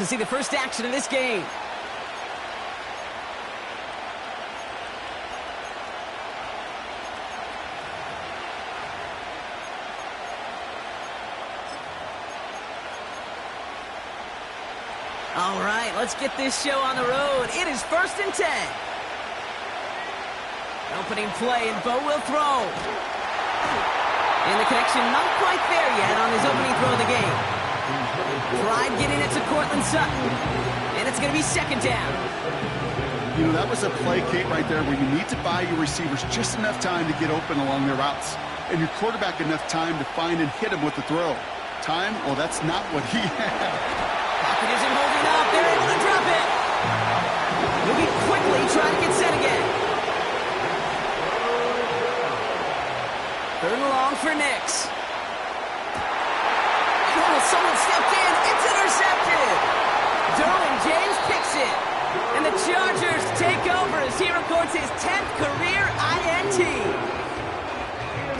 To see the first action of this game. All right, let's get this show on the road. It is 1st and 10. Opening play, and Bo will throw. And the connection not quite there yet on his opening throw of the game. Pride getting it to Cortland Sutton. And it's going to be 2nd down. You know, that was a play, Kate, right there where you need to buy your receivers just enough time to get open along their routes. And your quarterback enough time to find and hit him with the throw. Time? Well, that's not what he had. Pocket isn't holding up. They're able to drop it. Moving quickly, trying to get set again. 3rd and long for Nix. Oh, someone stepped in. It's intercepted. Derwin James picks it. And the Chargers take over as he records his 10th career INT.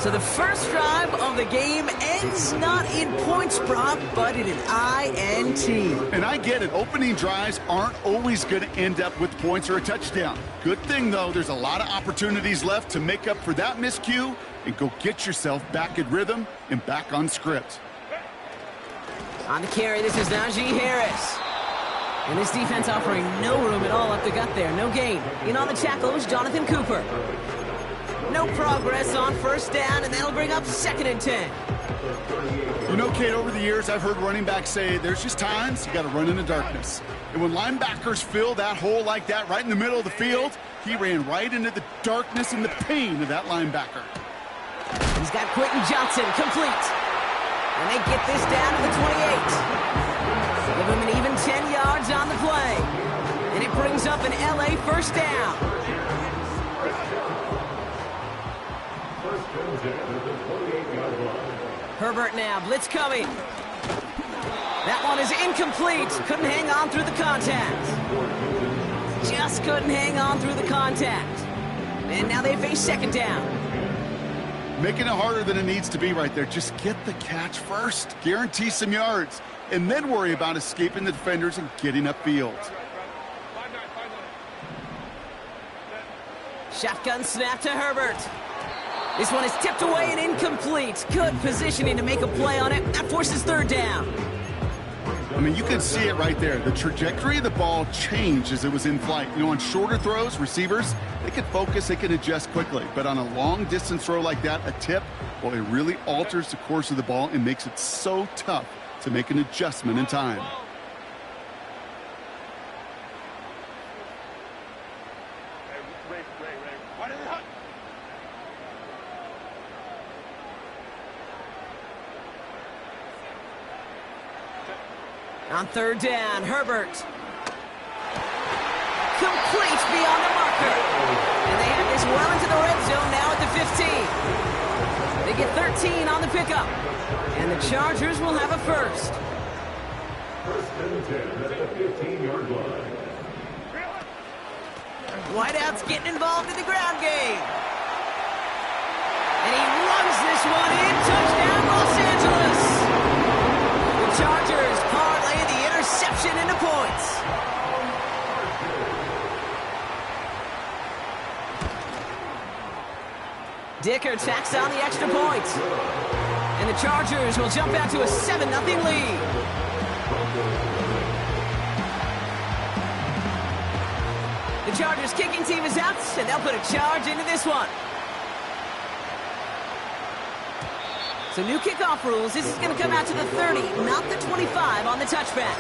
So the first drive of the game ends not in points, Brock, but in an INT. And I get it. Opening drives aren't always going to end up with points or a touchdown. Good thing, though, there's a lot of opportunities left to make up for that miscue and go get yourself back in rhythm and back on script. On the carry, this is Najee Harris. And this defense offering no room at all up the gut there. No gain. In on the tackle is Jonathan Cooper. No progress on 1st down, and that'll bring up 2nd and 10. You know, Kate, over the years, I've heard running backs say there's just times you got to run in the darkness. And when linebackers fill that hole like that right in the middle of the field, he ran right into the darkness and the pain of that linebacker. He's got Quentin Johnson complete. And they get this down to the 28. Give him an even 10 yards on the play. And it brings up an LA 1st down. Herbert now, blitz coming. That one is incomplete. Couldn't hang on through the contact. Just couldn't hang on through the contact. And now they face 2nd down. Making it harder than it needs to be right there. Just get the catch first. Guarantee some yards. And then worry about escaping the defenders and getting upfield. Shotgun snap to Herbert. This one is tipped away and incomplete. Good positioning to make a play on it. That forces 3rd down. I mean, you can see it right there. The trajectory of the ball changed as it was in flight. You know, on shorter throws, receivers, they can focus, they can adjust quickly. But on a long-distance throw like that, a tip, well, it really alters the course of the ball and makes it so tough to make an adjustment in time. On 3rd down, Herbert. Complete beyond the marker. And they have this well into the red zone now at the 15. They get 13 on the pickup. And the Chargers will have a 1st. 1st and 10 at the 15-yard line. Whiteout's getting involved in the ground game. And he runs this one in. Touchdown, Los Angeles. The Chargers parlay the interception into points. Dicker tacks on the extra point. And the Chargers will jump out to a 7-0 lead. The Chargers kicking team is out, and they'll put a charge into this one. So new kickoff rules. This is going to come out to the 30, not the 25 on the touchback.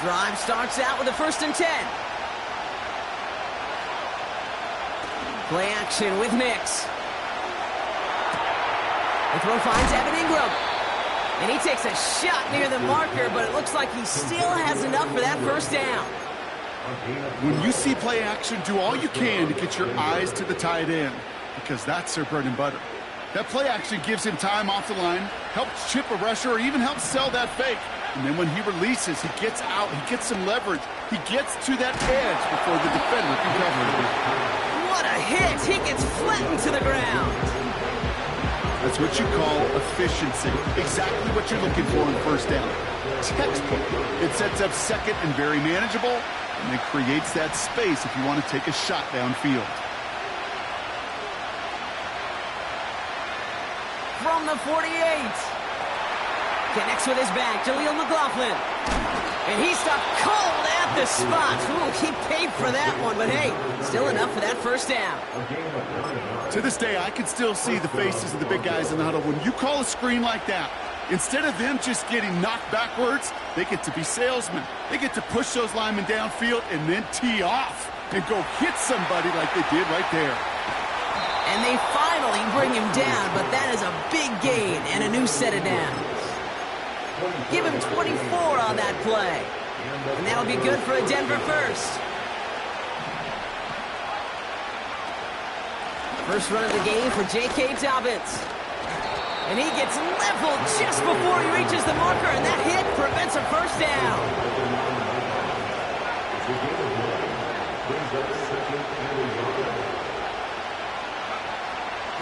Drive starts out with a 1st and 10. Play action with Nix. The throw finds Evan Ingram. And he takes a shot near the marker, but it looks like he still has enough for that 1st down. When you see play action, do all you can to get your eyes to the tight end, because that's their bread and butter. That play action gives him time off the line, helps chip a rusher, or even helps sell that fake. And then when he releases, he gets out, he gets some leverage. He gets to that edge before the defender can cover it. What a hit! He gets flattened to the ground. That's what you call efficiency. Exactly what you're looking for in first down. Textbook. It sets up second and very manageable, and it creates that space if you want to take a shot downfield. From the 48. Connects with his back, Jaleel McLaughlin. And he stopped cold at the spot. Ooh, he paid for that one, but hey, still enough for that first down. To this day, I can still see the faces of the big guys in the huddle. When you call a screen like that, instead of them just getting knocked backwards, they get to be salesmen. They get to push those linemen downfield and then tee off and go hit somebody like they did right there. And they finally bring him down, but that is a big gain and a new set of downs. Give him 24 on that play. And that'll be good for a Denver first. First run of the game for J.K. Dobbins. And he gets leveled just before he reaches the marker, and that hit prevents a first down.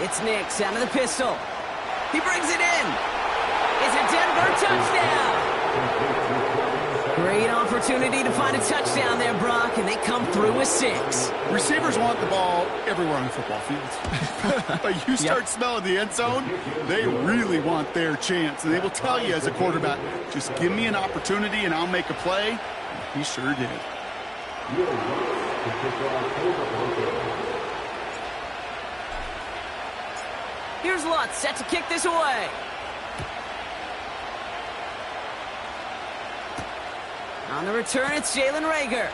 It's Nix out of the pistol. He brings it in. It's a Denver touchdown. Great opportunity to find a touchdown there, Brock, and they come through with 6. Receivers want the ball everywhere on the football field. But you start smelling the end zone, they really want their chance. And they will tell you as a quarterback, just give me an opportunity and I'll make a play. He sure did. Here's Lutz set to kick this away. On the return, it's Jalen Reagor.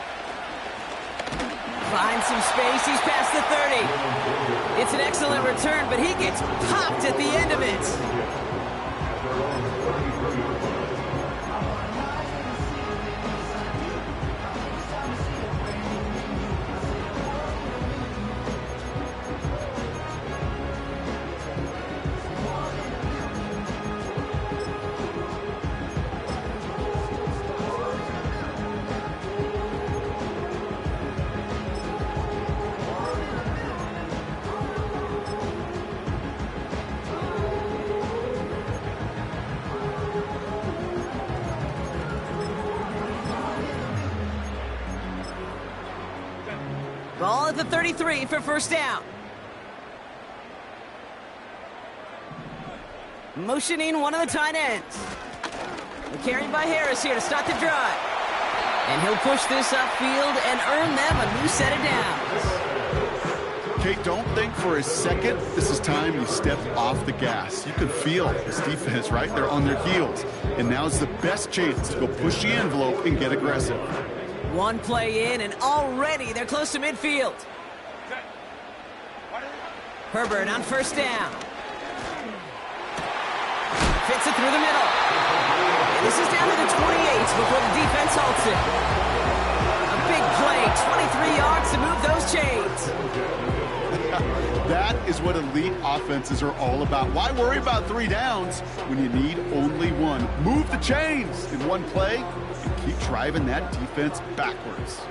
Finds some space. He's past the 30. It's an excellent return, but he gets popped at the end of it. Ball at the 33 for first down. Motioning one of the tight ends. Carried by Harris here to start the drive. And he'll push this upfield and earn them a new set of downs. Kate, don't think for a second this is time you step off the gas. You can feel this defense, right? They're on their heels. And now's the best chance to go push the envelope and get aggressive. One play in, and already they're close to midfield. Herbert on first down. Fits it through the middle. And this is down to the 28 before the defense halts it. A big play, 23 yards to move those chains. That is what elite offenses are all about. Why worry about 3 downs when you need only one? Move the chains in one play and keep driving that defense backwards.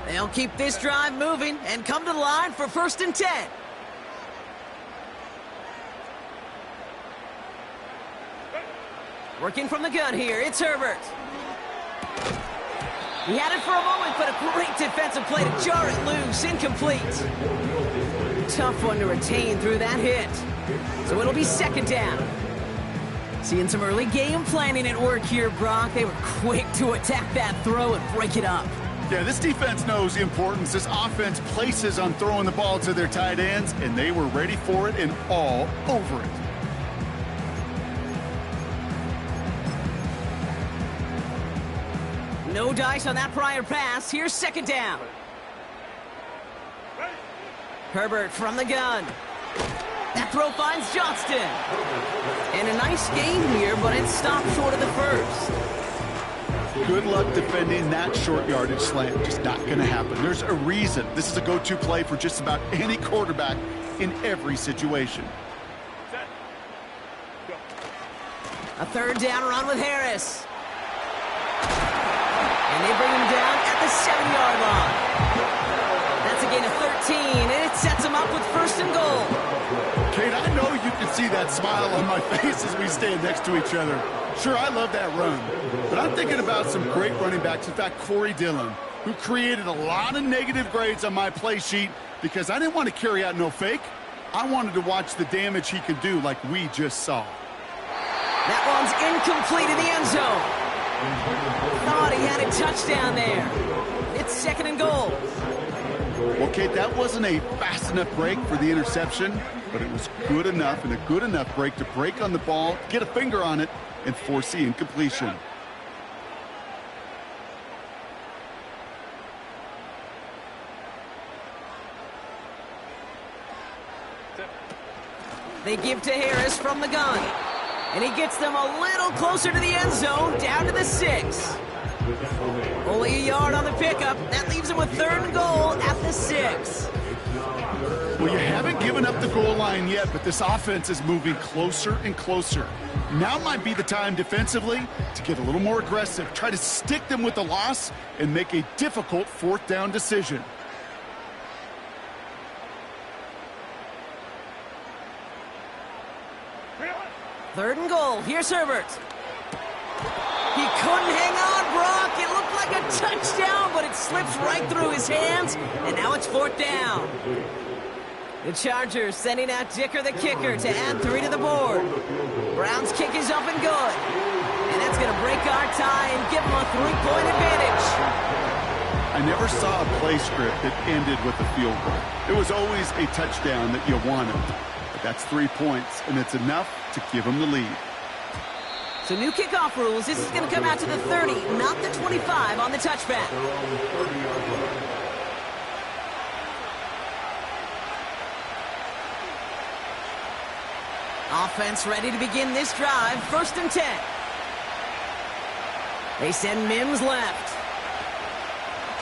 They'll keep this drive moving and come to the line for 1st and 10. Working from the gun here, it's Herbert. He had it for a moment, but a great defensive play to jar it loose, incomplete. Tough one to retain through that hit. So it'll be 2nd down. Seeing some early game planning at work here, Brock. They were quick to attack that throw and break it up. Yeah, this defense knows the importance this offense places on throwing the ball to their tight ends, and they were ready for it and all over it. No dice on that prior pass. Here's 2nd down. Herbert from the gun. That throw finds Johnston. And a nice gain here, but it stopped short of the first. Good luck defending that short yardage slant. Just not going to happen. There's a reason. This is a go-to play for just about any quarterback in every situation. A 3rd down run with Harris. And they bring him down at the 7-yard line. That's a gain of 13, and it sets them up with first and goal. Kate, I know you can see that smile on my face as we stand next to each other. Sure, I love that run, but I'm thinking about some great running backs. In fact, Corey Dillon, who created a lot of negative grades on my play sheet because I didn't want to carry out no fake. I wanted to watch the damage he could do like we just saw. That one's incomplete in the end zone. Thought he had a touchdown there. It's second and goal. Well, Kate, that wasn't a fast enough break for the interception, but it was good enough and a good enough break to break on the ball, get a finger on it, and force the incompletion. They give to Harris from the gun. And he gets them a little closer to the end zone, down to the 6. Only a yard on the pickup. That leaves him with third and goal at the 6. Well, you haven't given up the goal line yet, but this offense is moving closer and closer. Now might be the time defensively to get a little more aggressive, try to stick them with the loss, and make a difficult fourth down decision. Third and goal. Here's Herbert. He couldn't hang on, Brock. It looked like a touchdown, but it slips right through his hands, and now it's fourth down. The Chargers sending out Dicker the kicker to add 3 to the board. Brown's kick is up and good. And that's going to break our tie and give them a 3-point advantage. I never saw a play script that ended with a field goal. It was always a touchdown that you wanted. But that's 3 points, and it's enough to give them the lead. So new kickoff rules. This is going to come out to the 30, not the 25 on the touchback. Offense ready to begin this drive. First and 10. They send Mims left.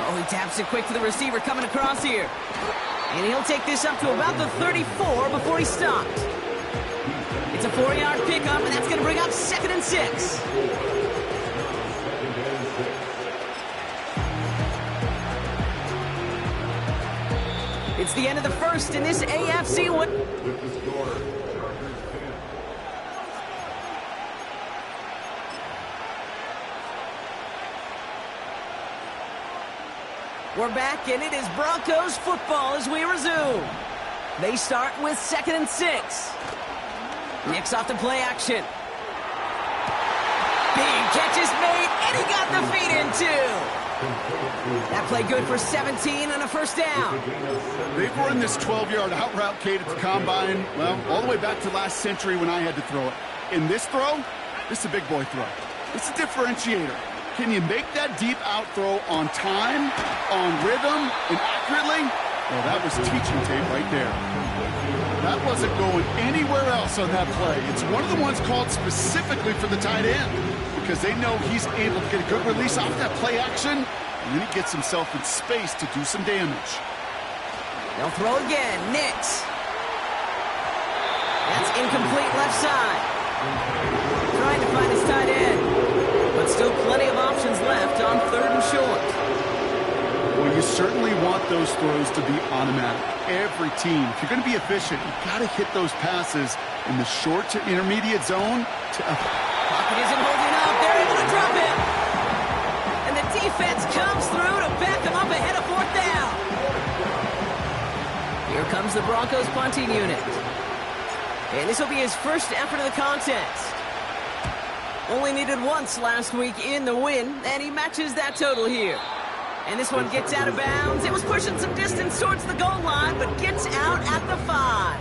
Oh, he taps it quick to the receiver coming across here. And he'll take this up to about the 34 before he stopped. It's a 4-yard pickup, and that's going to bring up second and 6. It's the end of the first in this AFC one. We're back, and it is Broncos football as we resume. They start with second and 6. Nick's off the play action. Big catch is made, and he got the feet in too. That play good for 17 and a first down. They've run this 12-yard out route, Kate, at the combine, well, all the way back to last century when I had to throw it. In this throw, this is a big boy throw. It's a differentiator. Can you make that deep out throw on time, on rhythm, and accurately? Well, that was teaching tape right there. That wasn't going anywhere else on that play. It's one of the ones called specifically for the tight end because they know he's able to get a good release off that play action, and then he gets himself in space to do some damage. They'll throw again. Nix. That's incomplete left side. Trying to find his tight end. But still plenty of options left on third and short. Well, you certainly want those throws to be automatic. Every team, if you're going to be efficient, you've got to hit those passes in the short to intermediate zone. Pocket isn't holding up. They're able to drop it. And the defense comes through to back them up ahead of fourth down. Here comes the Broncos punting unit. And this will be his first effort of the contest. Only needed once last week in the win, and he matches that total here. And this one gets out of bounds. It was pushing some distance towards the goal line, but gets out at the 5.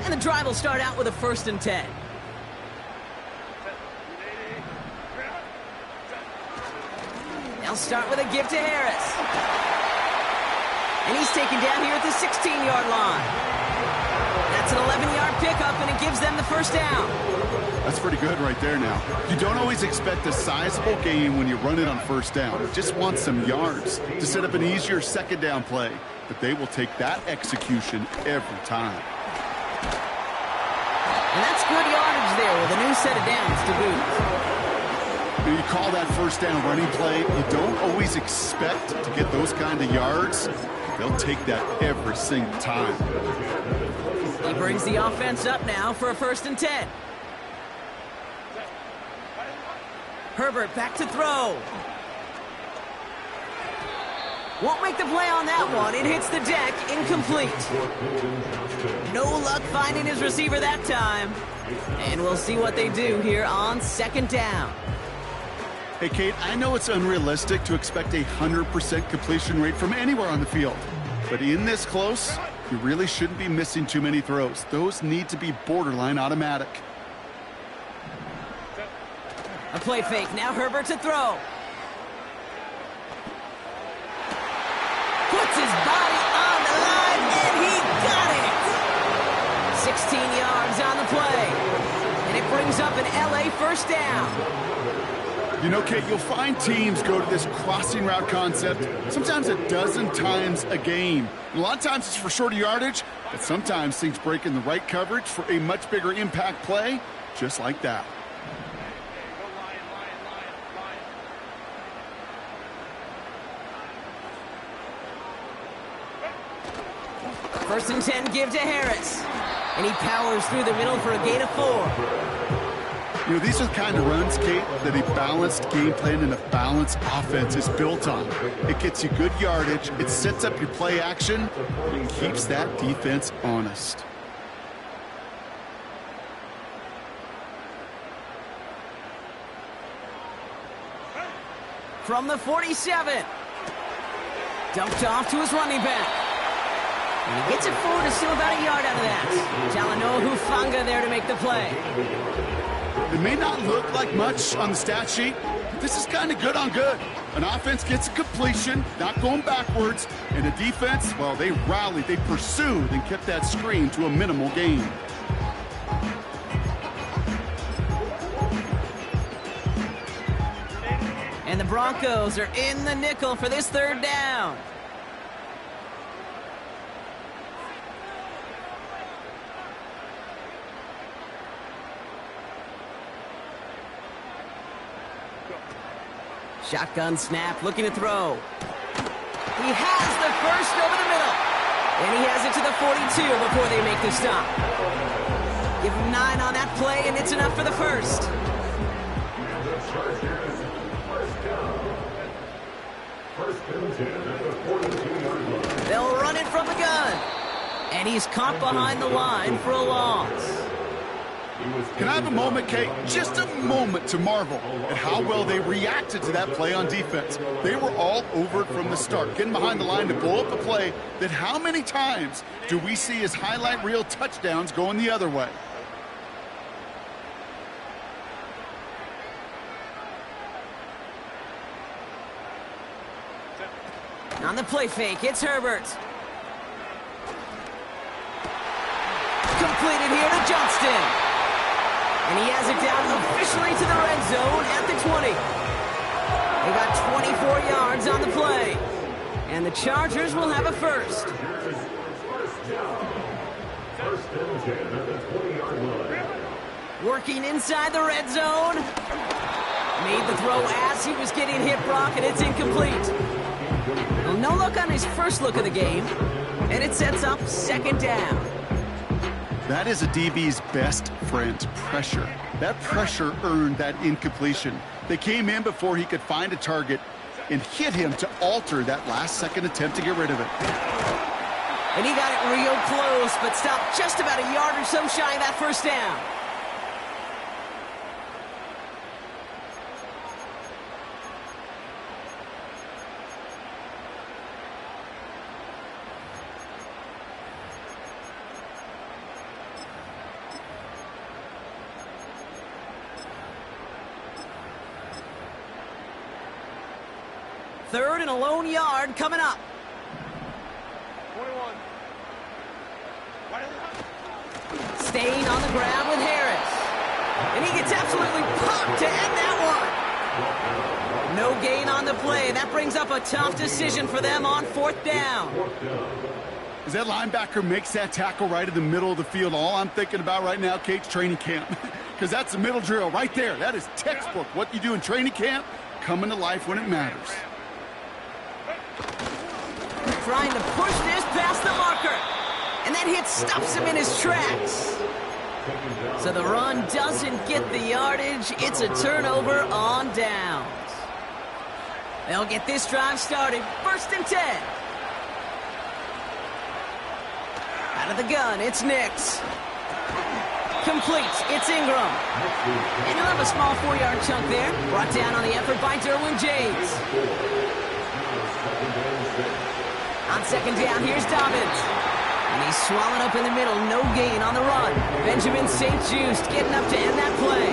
And the drive will start out with a first and 10. They'll start with a give to Harris. And he's taken down here at the 16-yard line. That's an 11-yard pickup, and it gives them the first down. That's pretty good right there now. You don't always expect a sizable gain when you run it on first down. You just want some yards to set up an easier second down play. But they will take that execution every time. And that's good yardage there with a new set of downs to boot. You call that first down running play. You don't always expect to get those kind of yards. They'll take that every single time. He brings the offense up now for a 1st and 10. Herbert back to throw. Won't make the play on that one. It hits the deck, incomplete. No luck finding his receiver that time. And we'll see what they do here on 2nd down. Hey, Kate, I know it's unrealistic to expect a 100% completion rate from anywhere on the field. But in this close, you really shouldn't be missing too many throws. Those need to be borderline automatic. A play fake. Now Herbert to throw. Puts his body on the line, and he got it! 16 yards on the play. And it brings up an LA 1st down. You know, Kate, you'll find teams go to this crossing route concept sometimes a dozen times a game. And a lot of times it's for shorter yardage, but sometimes things break in the right coverage for a much bigger impact play, just like that. First and 10 give to Harris. And he powers through the middle for a gain of 4. You know, these are the kind of runs, Kate, that a balanced game plan and a balanced offense is built on. It gets you good yardage, it sets up your play action, and keeps that defense honest. From the 47. Dumped off to his running back. And he gets it forward to steal about a yard out of that. Talanoa Hufanga there to make the play. It may not look like much on the stat sheet, but this is kind of good on good. An offense gets a completion, not going backwards, and a defense, well, they rallied, they pursued, and kept that screen to a minimal gain. And the Broncos are in the nickel for this 3rd down. Shotgun snap, looking to throw. He has the first over the middle. And he has it to the 42 before they make the stop. Give him 9 on that play, and it's enough for the 1st. They'll run it from the gun. And he's caught behind the line for a loss. Can I have a moment, Kate? Just a moment to marvel at how well they reacted to that play on defense. They were all over it from the start, getting behind the line to blow up a play that how many times do we see as highlight reel touchdowns going the other way? On the play fake, it's Herbert. Completed here to Johnston. And he has it down officially to the red zone at the 20. They got 24 yards on the play. And the Chargers will have a 1st. Working inside the red zone. Made the throw as he was getting hit, Brock, and it's incomplete. Well, no look on his first look of the game. And it sets up 2nd down. That is a DB's best friend, pressure. That pressure earned that incompletion. They came in before he could find a target and hit him to alter that last-second attempt to get rid of it. And he got it real close, but stopped just about a yard or so shy of that 1st down. Third and a lone yard coming up. 21. Staying on the ground with Harris. And he gets absolutely popped to end that one. No gain on the play. That brings up a tough decision for them on 4th down. As that linebacker makes that tackle right in the middle of the field, all I'm thinking about right now, Kate's training camp. Because that's the middle drill right there. That is textbook. What you do in training camp, coming to life when it matters. Trying to push this past the marker. And that hit stops him in his tracks. So the run doesn't get the yardage. It's a turnover on downs. They'll get this drive started. 1st and 10. Out of the gun, it's Nix. Complete. It's Ingram. And he'll have a small 4-yard chunk there. Brought down on the effort by Derwin James. On 2nd down, here's Dobbins. And he's swallowed up in the middle. No gain on the run. Benjamin St. Just getting up to end that play.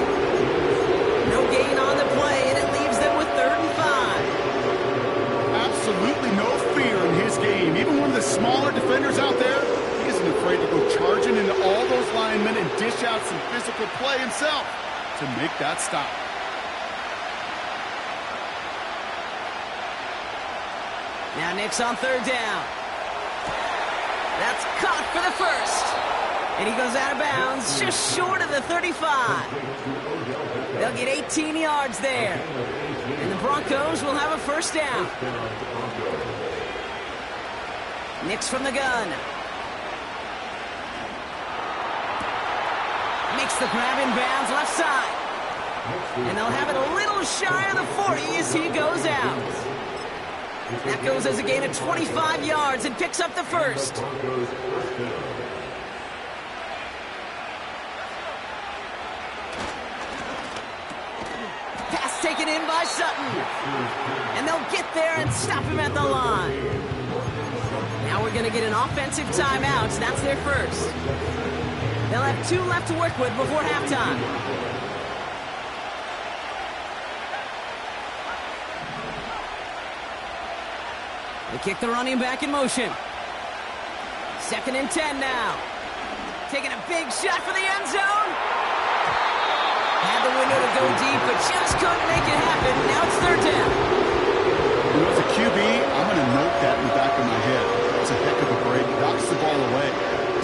No gain on the play, and it leaves them with 3rd and 5. Absolutely no fear in his game. Even one of the smaller defenders out there, he isn't afraid to go charging into all those linemen and dish out some physical play himself to make that stop. Now Nix on 3rd down. That's caught for the 1st. And he goes out of bounds just short of the 35. They'll get 18 yards there. And the Broncos will have a 1st down. Nix from the gun. Makes the grab in bounds left side. And they'll have it a little shy of the 40 as he goes out. That goes as a gain of 25 yards and picks up the 1st. Pass taken in by Sutton. And they'll get there and stop him at the line. Now we're going to get an offensive timeout. That's their 1st. They'll have 2 left to work with before halftime. They kick the running back in motion. 2nd and 10 now. Taking a big shot for the end zone. Had the window to go deep, but just couldn't make it happen. Now it's 3rd down. You know, as a QB, I'm going to note that in the back of my head. That's a heck of a break. Knocks the ball away.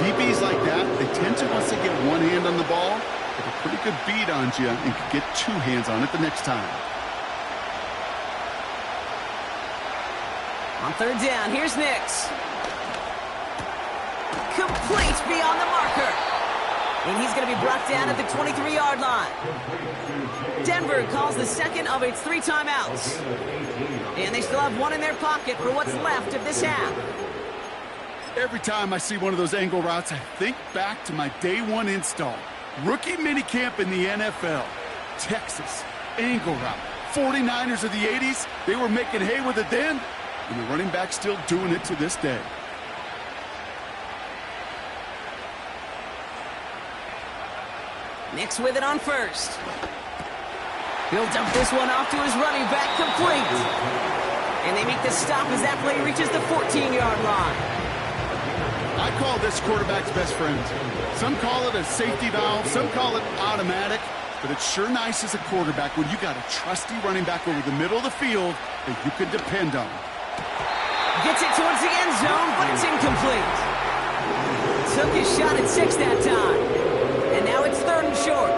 DBs like that, they tend to, once they get one hand on the ball, get a pretty good beat on you and can get 2 hands on it the next time. On 3rd down, here's Nix. Complete beyond the marker. And he's going to be brought down at the 23-yard line. Denver calls the 2nd of its 3 timeouts. And they still have 1 in their pocket for what's left of this half. Every time I see one of those angle routes, I think back to my day 1 install. Rookie minicamp in the NFL. Texas, angle route. 49ers of the 80s, they were making hay with it then. And the running back still doing it to this day. Nix with it on 1st. He'll dump this one off to his running back, complete. And they make the stop as that play reaches the 14-yard line. I call this quarterback's best friend. Some call it a safety valve, some call it automatic. But it's sure nice as a quarterback when you got a trusty running back over the middle of the field that you can depend on. Gets it towards the end zone, but it's incomplete. Took his shot at 6 that time. And now it's 3rd and short.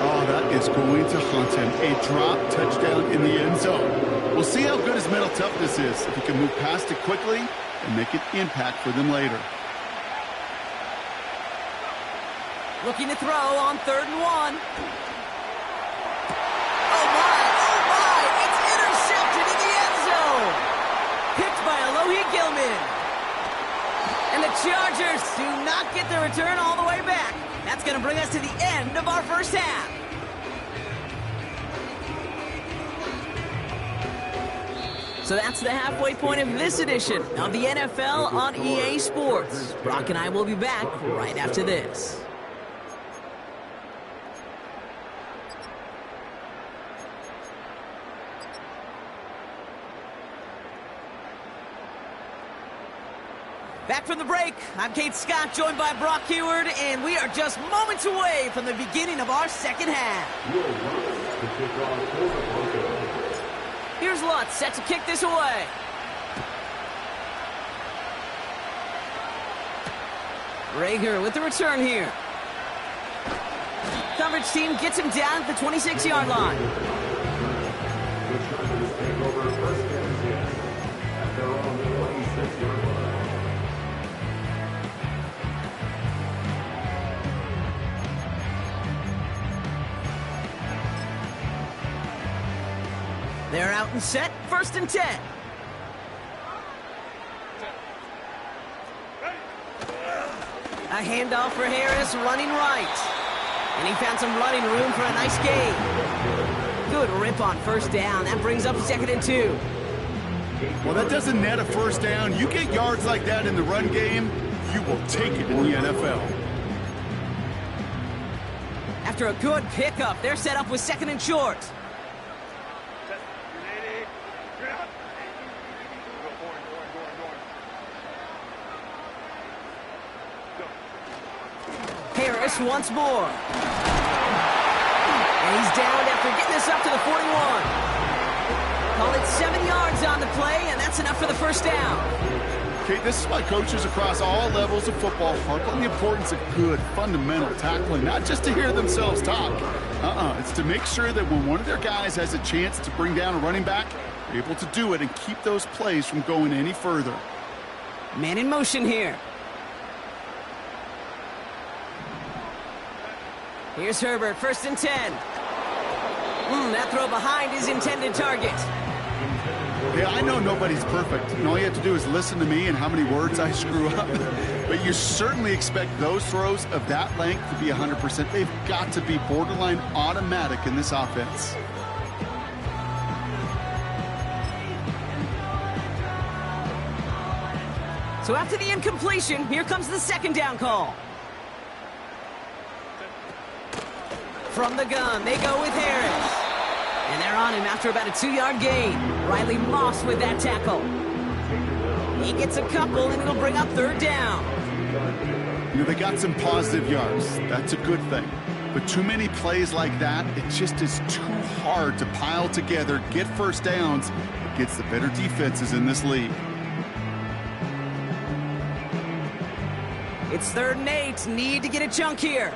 Oh, that is going to haunt him. A drop touchdown in the end zone. We'll see how good his mental toughness is, if he can move past it quickly and make an impact for them later. Looking to throw on 3rd and 1. Oh my, it's intercepted in the end zone. Picked by Alohi Gilman. And the Chargers do not get the return all the way back. That's going to bring us to the end of our 1st half. So that's the halfway point of this edition of the NFL on EA Sports. Brock and I will be back right after this. Back from the break, I'm Kate Scott, joined by Brock Heward, and we are just moments away from the beginning of our 2nd half. Here's Lutz set to kick this away. Rager with the return here. Coverage team gets him down at the 26-yard line. The Chargers take over first and 10 at their own 26-yard line. They're out and set, first and 10. A handoff for Harris, running right. And he found some running room for a nice gain. Good rip on first down. That brings up 2nd and 2. Well, that doesn't net a first down. You get yards like that in the run game, you will take it in the NFL. After a good pickup, they're set up with 2nd and short. Harris once more. And he's down after getting this up to the 41. Call it 7 yards on the play, and that's enough for the first down. Okay, this is why coaches across all levels of football harp on the importance of good, fundamental tackling, not just to hear themselves talk. It's to make sure that when one of their guys has a chance to bring down a running back, they're able to do it and keep those plays from going any further. Man in motion here. Here's Herbert, 1st and 10. That throw behind his intended target. Yeah, I know nobody's perfect, and all you have to do is listen to me and how many words I screw up. But you certainly expect those throws of that length to be 100%. They've got to be borderline automatic in this offense. So after the incompletion, here comes the 2nd down call. From the gun, they go with Harris. And they're on him after about a 2-yard gain. Riley Moss with that tackle. He gets a couple, and it'll bring up 3rd down. You know, they got some positive yards. That's a good thing. But too many plays like that, it just is too hard to pile together, get first downs against the better defenses in this league. It's 3rd and 8. Need to get a chunk here.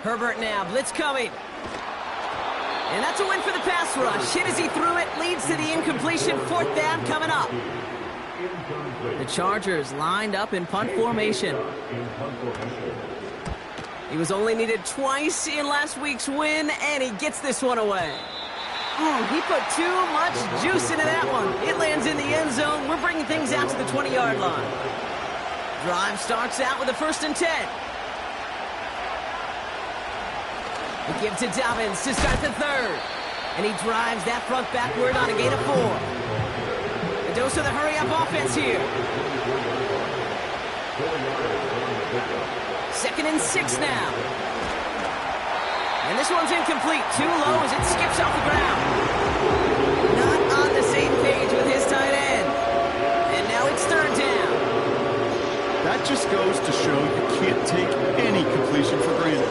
Herbert now, blitz coming. And that's a win for the pass rush. Hit as he threw it, leads to the incompletion. 4th down coming up. The Chargers lined up in punt formation. He was only needed twice in last week's win, and he gets this one away. He put too much juice into that one. It lands in the end zone. We're bringing things out to the 20-yard line. Drive starts out with a 1st and 10. He gives to Dobbins to start the 3rd. And he drives that front backward on a gain of 4. A dose of the hurry-up offense here. 2nd and 6 now. And this one's incomplete. Too low as it skips off the ground. Not on the same page with his tight end. And now it's 3rd down. That just goes to show you can't take any completion for granted,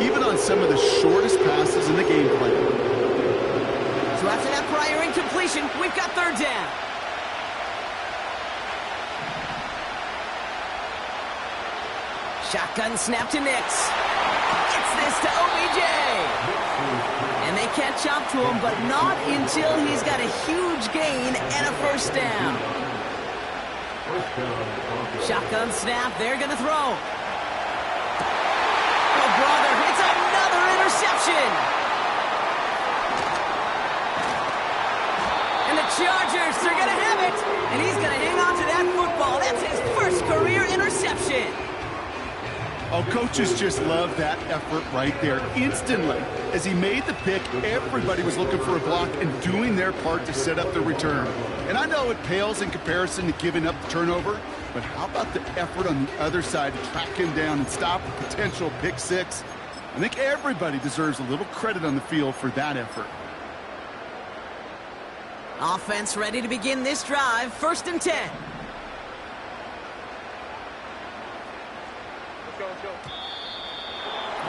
even on some of the shortest passes in the game plan. So after that prior incompletion, we've got 3rd down. Shotgun snap to Nix. Gets this to OBJ. And they catch up to him, but not until he's got a huge gain and a 1st down. Shotgun snap, they're going to throw. Oh, brother, it's another interception. And the Chargers, they're going to have it. And he's going to hang on to that football. That's his 1st career interception. Oh, coaches just love that effort right there. Instantly, as he made the pick, everybody was looking for a block and doing their part to set up the return. And I know it pales in comparison to giving up the turnover, but how about the effort on the other side to track him down and stop a potential pick 6? I think everybody deserves a little credit on the field for that effort. Offense ready to begin this drive. 1st and 10.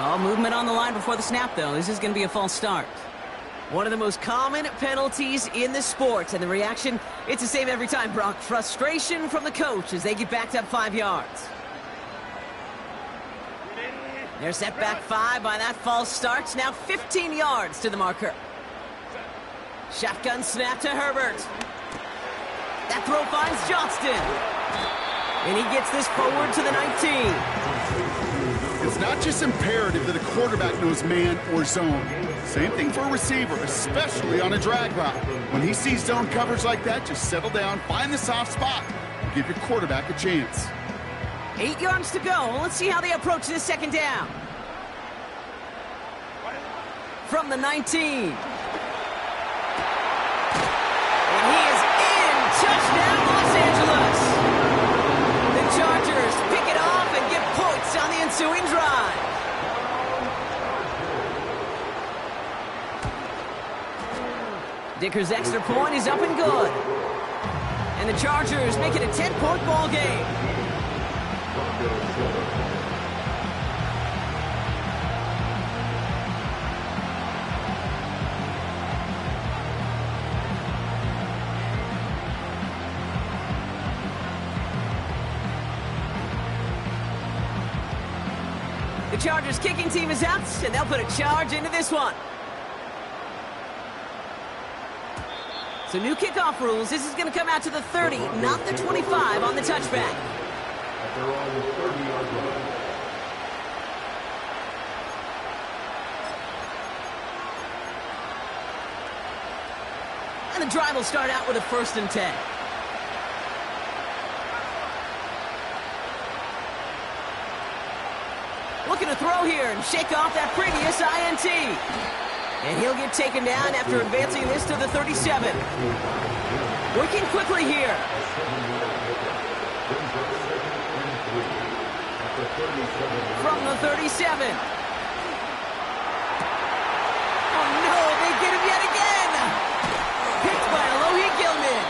Oh, movement on the line before the snap, though. This is going to be a false start. One of the most common penalties in the sport, and the reaction, it's the same every time, Brock. Frustration from the coach as they get backed up 5 yards. They're set back 5 by that false start. Now 15 yards to the marker. Shotgun snap to Herbert. That throw finds Johnston. And he gets this forward to the 19. It's not just imperative that a quarterback knows man or zone. Same thing for a receiver, especially on a drag route. When he sees zone coverage like that, just settle down, find the soft spot, and give your quarterback a chance. 8 yards to go. Let's see how they approach this second down. From the 19. And he is in. Touchdown, Los Angeles. The Chargers pick it off and get points on the ensuing drive. Dicker's extra point is up and good. And the Chargers make it a 10-point ball game. The Chargers kicking team is out, and they'll put a charge into this one. So new kickoff rules. This is going to come out to the 30, not the 25 on the touchback. And the drive will start out with a 1st and 10. Looking to throw here and shake off that previous INT. And he'll get taken down after advancing this to the 37. Working quickly here. From the 37. Oh no, they get him yet again. Picked by Alohi Gilman.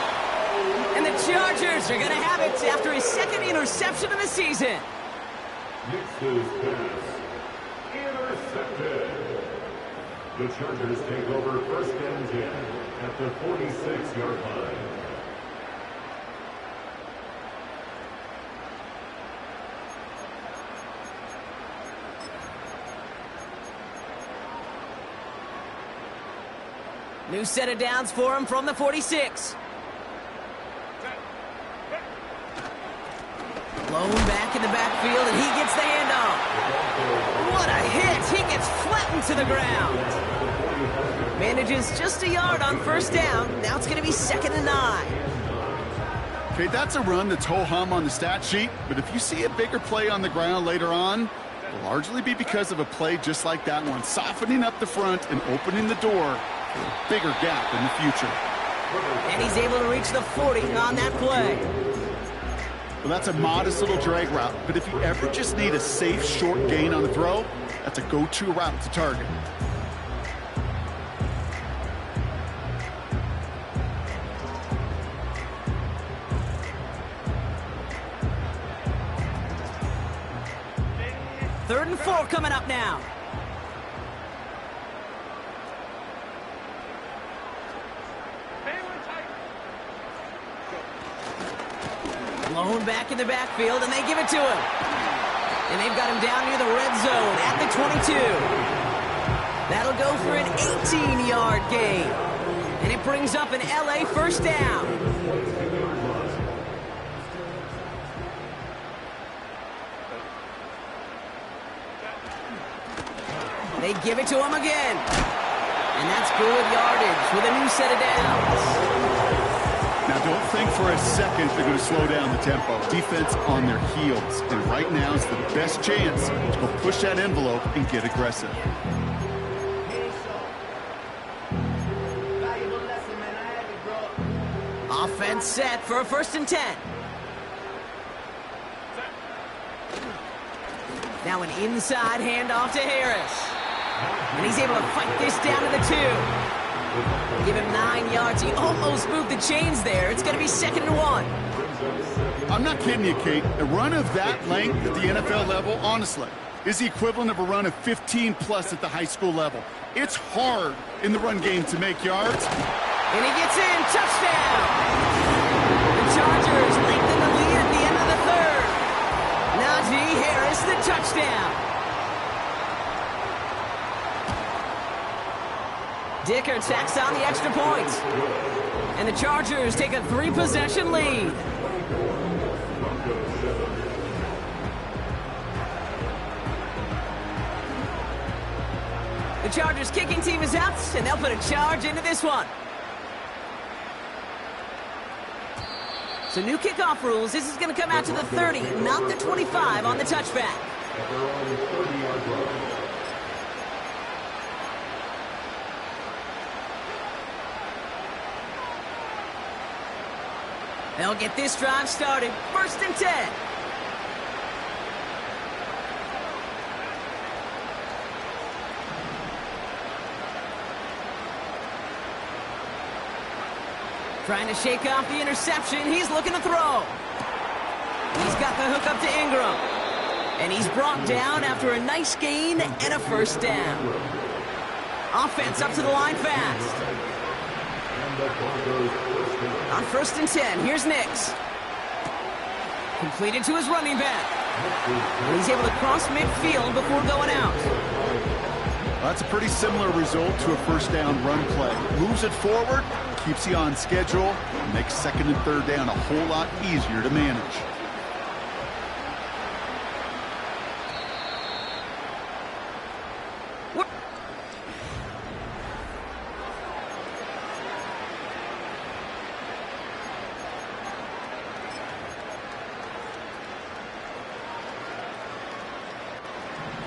And the Chargers are going to have it after his 2nd interception of the season. Nix's pass. Intercepted. The Chargers take over 1st and 10 at the 46-yard line. New set of downs for him from the 46. Blown back in the backfield, and he gets the handoff. What a hit! He gets flattened to the ground. Manages just a yard on 1st down. Now it's going to be 2nd and 9. Okay, that's a run that's ho-hum on the stat sheet, but if you see a bigger play on the ground later on, it'll largely be because of a play just like that one, softening up the front and opening the door for a bigger gap in the future. And he's able to reach the 40 on that play. Well, that's a modest little drag route, but if you ever just need a safe, short gain on the throw, that's a go-to route to target. Third and 4 coming up now. Blown back in the backfield, and they give it to him. And they've got him down near the red zone at the 22. That'll go for an 18-yard gain. And it brings up an LA 1st down. They give it to him again. And that's good yardage with a new set of downs. Now, don't think for a second they're going to slow down the tempo. Defense on their heels. And right now is the best chance to go push that envelope and get aggressive. Offense set for a 1st and 10. Now an inside handoff to Harris. And he's able to fight this down to the 2. Give him 9 yards. He almost moved the chains there. It's going to be 2nd and 1. I'm not kidding you, Kate. A run of that length at the NFL level, honestly, is the equivalent of a run of 15+ at the high school level. It's hard in the run game to make yards. And he gets in. Touchdown! The Chargers lengthen the lead at the end of the third. Najee Harris, the touchdown. Dicker tacks on the extra point. And the Chargers take a 3-possession lead. The Chargers kicking team is out, and they'll put a charge into this one. So new kickoff rules. This is going to come out to the 30, not the 25 on the touchback. They'll get this drive started. 1st and 10. Trying to shake off the interception. He's looking to throw. He's got the hook up to Ingram. And he's brought down after a nice gain and a 1st down. Offense up to the line fast. On 1st and 10, here's Nix. Completed to his running back. And he's able to cross midfield before going out. That's a pretty similar result to a 1st down run play. Moves it forward, keeps you on schedule, and makes 2nd and 3rd down a whole lot easier to manage.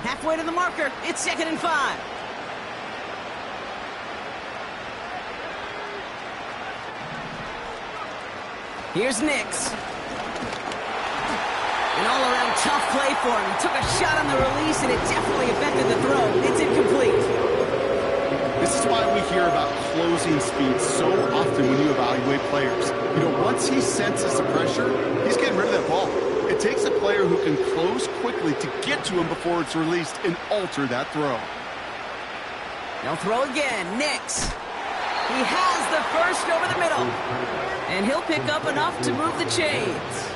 Halfway to the marker. It's 2nd and 5. Here's Nix. An all-around tough play for him. He took a shot on the release, and it definitely affected the throw. It's incomplete. This is why we hear about closing speed so often when you evaluate players. You know, once he senses the pressure, he's getting rid of that ball. It takes a player who can close quickly to get to him before it's released and alter that throw. They'll throw again. Nix. He has the 1st over the middle. And he'll pick up enough to move the chains.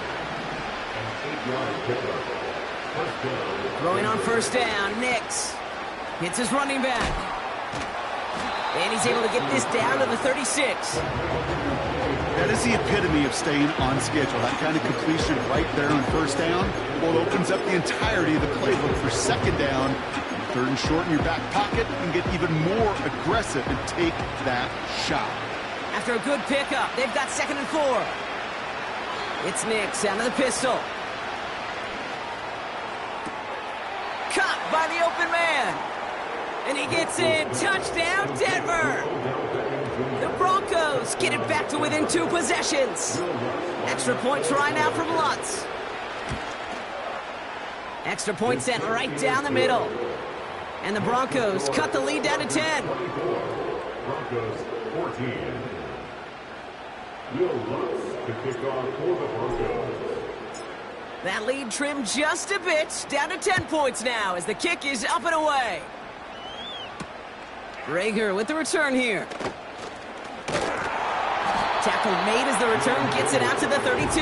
Throwing on 1st down. Nix hits his running back. And he's able to get this down to the 36. That is the epitome of staying on schedule. That kind of completion right there on 1st down, well, it opens up the entirety of the playbook for 2nd down. 3rd and short in your back pocket, and get even more aggressive and take that shot. After a good pickup, they've got 2nd and 4. It's Nix out of the pistol. Caught by the open man. And he gets in. Touchdown, Denver. The Broncos get it back to within 2 possessions. Extra point try now from Lutz. Extra point sent right down the middle. And the Broncos cut the lead down to 10. Broncos 14. Will Lutz to kick off for the Broncos. That lead trimmed just a bit, down to 10 points now as the kick is up and away. Rager with the return here. Tackle made as the return gets it out to the 32.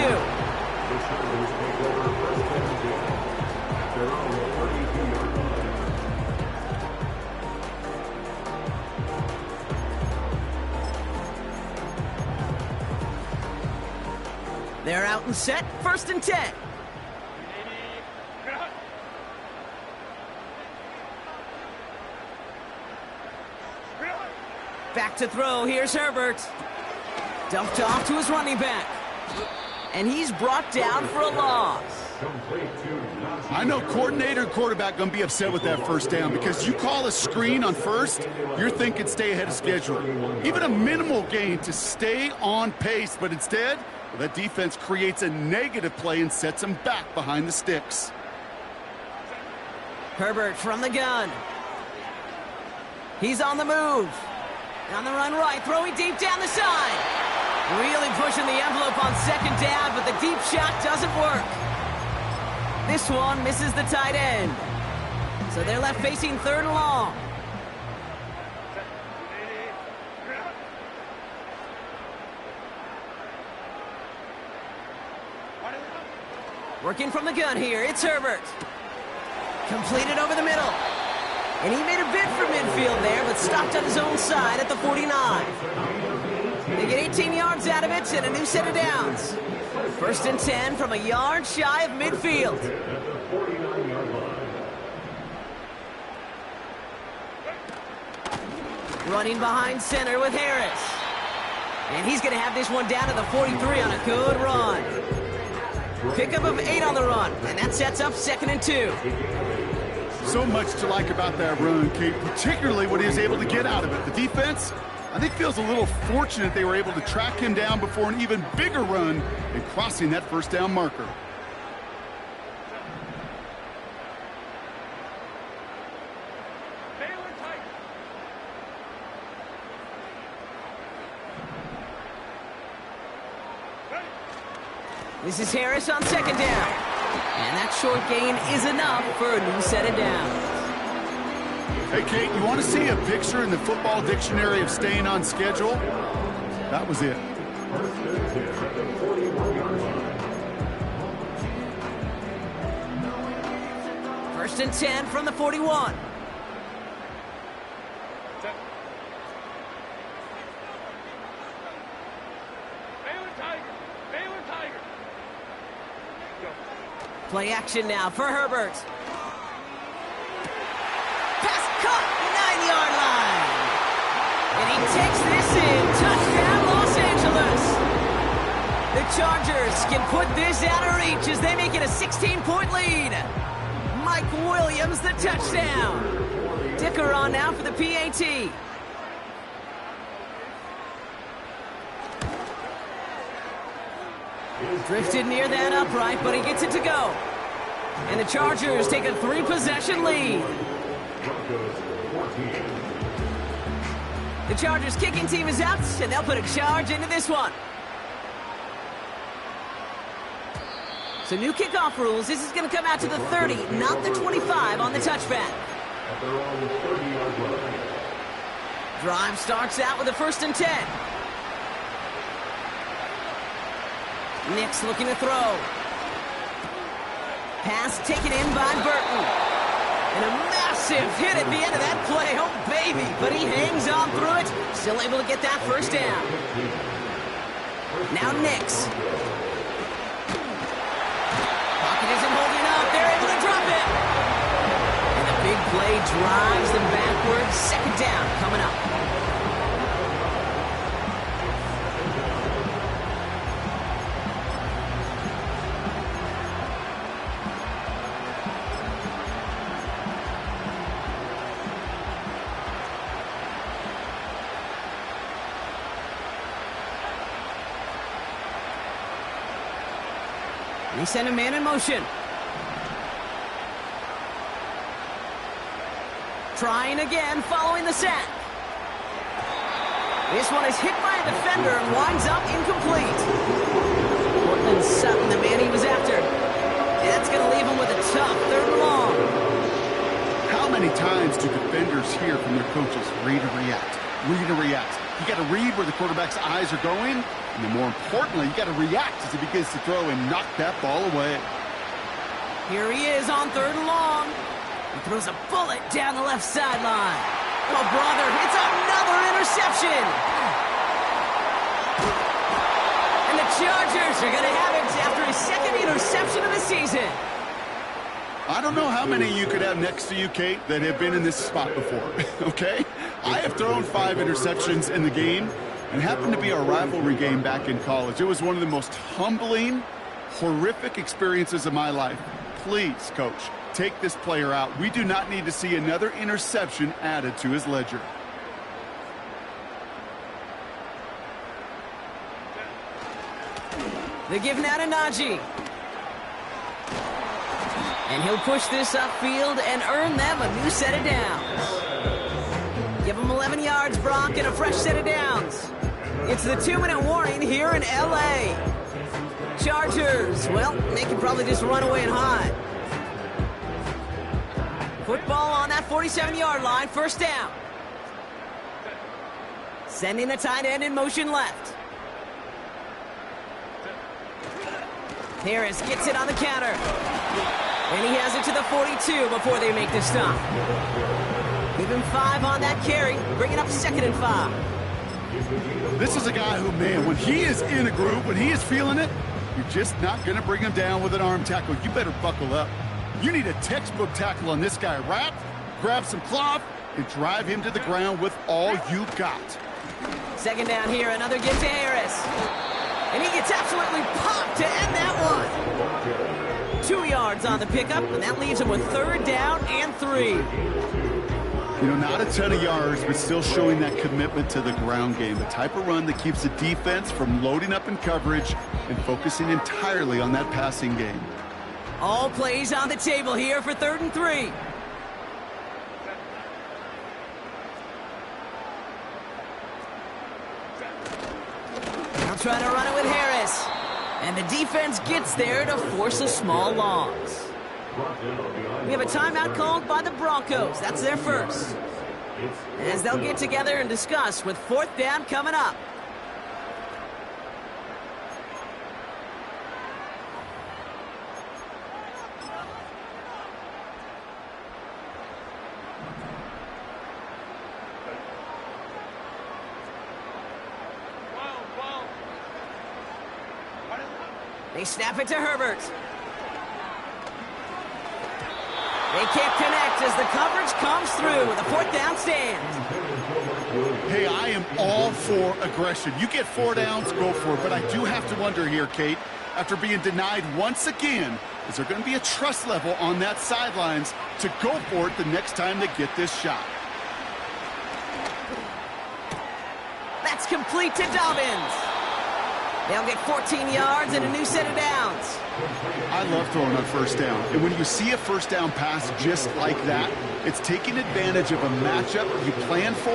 They're out and set, 1st and 10. Back to throw, here's Herbert. Dumped off to his running back. And he's brought down for a loss. I know coordinator and quarterback going to be upset with that 1st down because you call a screen on 1st, you're thinking stay ahead of schedule. Even a minimal gain to stay on pace, but instead, well, that defense creates a negative play and sets them back behind the sticks. Herbert from the gun. He's on the move. On the run right, throwing deep down the side. Really pushing the envelope on 2nd down, but the deep shot doesn't work. This one misses the tight end. So they're left facing 3rd and long. Working from the gun here, it's Herbert. Completed over the middle. And he made a bid for midfield there, but stopped on his own side at the 49. They get 18 yards out of it and a new set of downs. 1st and 10 from a yard shy of midfield. Running behind center with Harris. And he's going to have this one down to the 43 on a good run. Pickup of 8 on the run, and that sets up 2nd and 2. So much to like about that run, Kate, particularly what he was able to get out of it. The defense, I think, feels a little fortunate they were able to track him down before an even bigger run and crossing that 1st down marker. This is Harris on 2nd down. And that short gain is enough for a new set of downs. Hey, Kate, you want to see a picture in the football dictionary of staying on schedule? That was it. 1st and 10 from the 41. Play action now for Herbert. Pass caught, 9-yard line. And he takes this in. Touchdown, Los Angeles. The Chargers can put this out of reach as they make it a 16-point lead. Mike Williams, the touchdown. Dicker on now for the PAT. Drifted near that upright, but he gets it to go. And the Chargers take a 3-possession lead. The Chargers kicking team is out, and they'll put a charge into this one. So new kickoff rules. This is going to come out to the 30, not the 25 on the touchback. Drive starts out with a 1st and 10. Nick's looking to throw. Pass taken in by Burton. And a massive hit at the end of that play. Oh, baby. But he hangs on through it. Still able to get that 1st down. Now Nick's. Pocket isn't holding up. They're able to drop it. And the big play drives them backwards. 2nd down coming up. They send a man in motion. Trying again, following the sack. This one is hit by a defender and winds up incomplete. Portland Sutton, the man he was after. And that's going to leave him with a tough 3rd and long. How many times do defenders hear from their coaches, read and react, read and react? You got to read where the quarterback's eyes are going, and then more importantly, you got to react as he begins to throw and knock that ball away. Here he is on 3rd and long. He throws a bullet down the left sideline. Oh, brother, it's another interception. And the Chargers are going to have it after his 2nd interception of the season. I don't know how many you could have next to you, Kate, that have been in this spot before, okay? I have thrown 5 interceptions in the game, and it happened to be our rivalry game back in college. It was one of the most humbling, horrific experiences of my life. Please, Coach, take this player out. We do not need to see another interception added to his ledger. They give now to Najee. And he'll push this upfield and earn them a new set of downs. Give him 11 yards, Brock, and a fresh set of downs. It's the 2-minute warning here in L.A. Chargers, well, they can probably just run away and hide. Football on that 47-yard line, first down. Sending the tight end in motion left. Harris gets it on the counter. And he has it to the 42 before they make the stop. Even 5 on that carry, bringing up 2nd and 5. This is a guy who, man, when he is in a groove, when he is feeling it, you're just not going to bring him down with an arm tackle. You better buckle up. You need a textbook tackle on this guy. Wrap, grab some cloth, and drive him to the ground with all you got. 2nd down here, another give to Harris. And he gets absolutely popped to end that one. 2 yards on the pickup, and that leaves him with 3rd down and 3. You know, not a ton of yards, but still showing that commitment to the ground game. The type of run that keeps the defense from loading up in coverage and focusing entirely on that passing game. All plays on the table here for 3rd and 3. Now trying to run it with Harris. And the defense gets there to force a small loss. We have a timeout called by the Broncos. That's their first. As they'll get together and discuss with 4th down coming up. They snap it to Herbert. They can't connect as the coverage comes through with a 4th down stand. Hey, I am all for aggression. You get 4 downs, go for it. But I do have to wonder here, Kate, after being denied once again, is there going to be a trust level on that sidelines to go for it the next time they get this shot? That's complete to Dobbins. They'll get 14 yards and a new set of downs. I love throwing on 1st down. And when you see a 1st down pass just like that, it's taking advantage of a matchup you plan for,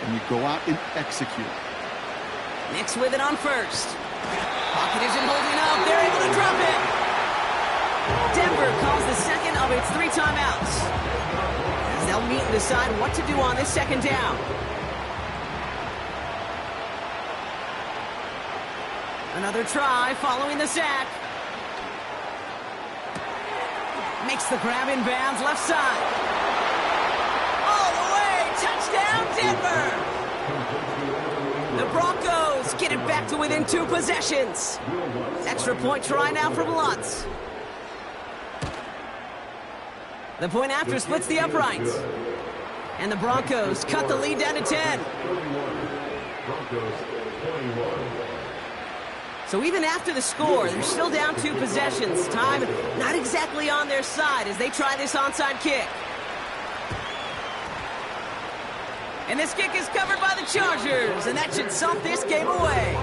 and you go out and execute. Nix with it on 1st. Pocket isn't holding up. They're able to drop it. Denver calls the 2nd of its 3 timeouts, as they'll meet and decide what to do on this 2nd down. Another try following the sack. Makes the grab in bounds left side. All the way, touchdown Denver! The Broncos get it back to within 2 possessions. Extra point try now from Lutz. The point after splits the uprights. And the Broncos cut the lead down to 10. So even after the score, they're still down 2 possessions. Time not exactly on their side as they try this onside kick. And this kick is covered by the Chargers, and that should salt this game away.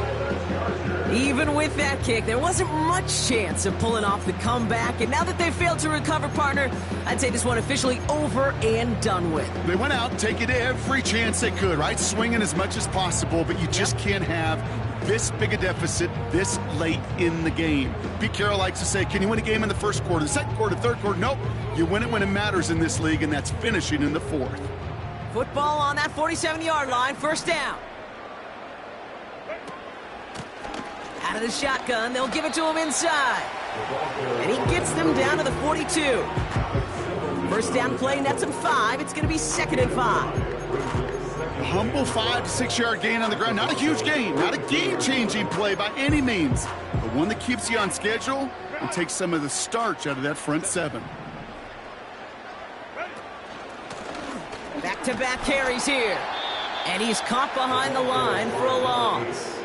Even with that kick, there wasn't much chance of pulling off the comeback. And now that they failed to recover, partner, I'd say this one officially over and done with. They went out taking every chance they could, right? Swinging as much as possible, but you just can't have this big a deficit this late in the game. Pete Carroll likes to say, can you win a game in the 1st quarter, the 2nd quarter, 3rd quarter? Nope. You win it when it matters in this league, and that's finishing in the 4th. Football on that 47-yard line, 1st down. Out of the shotgun, they'll give it to him inside. And he gets them down to the 42. 1st down play, nets him 5. It's going to be 2nd and 5. A humble 5 to 6 yard gain on the ground. Not a huge gain, not a game-changing play by any means, but one that keeps you on schedule and takes some of the starch out of that front 7. Back-to-back carries here. And he's caught behind the line for a loss.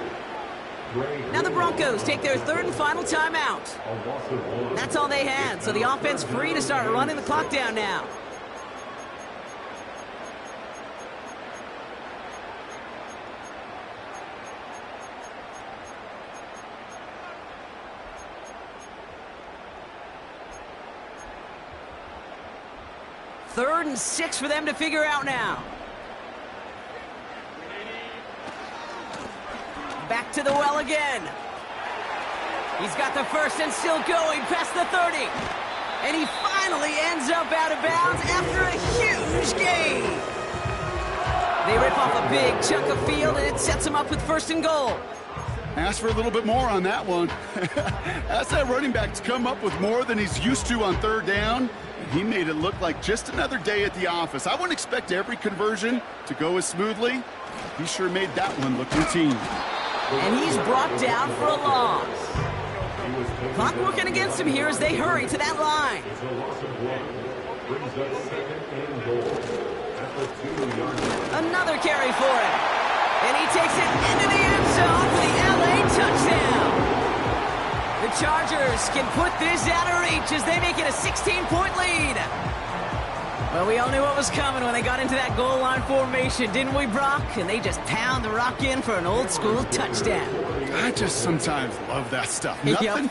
Now the Broncos take their 3rd and final timeout. That's all they had, so the offense free to start running the clock down now. Third and 6 for them to figure out now. Back to the well again. He's got the 1st and still going past the 30. And he finally finally ends up out of bounds after a huge gain. They rip off a big chunk of field, and it sets them up with 1st and goal. Ask for a little bit more on that one. Ask that running back to come up with more than he's used to on 3rd down. And he made it look like just another day at the office. I wouldn't expect every conversion to go as smoothly. He sure made that one look routine. And he's brought down for a loss. Clock working against him here as they hurry to that line. Another carry for him. And he takes it into the end zone for the LA touchdown. The Chargers can put this out of reach as they make it a 16-point lead. Well, we all knew what was coming when they got into that goal line formation, didn't we, Brock? And they just pound the rock in for an old-school touchdown. I just sometimes love that stuff. Yep. Nothing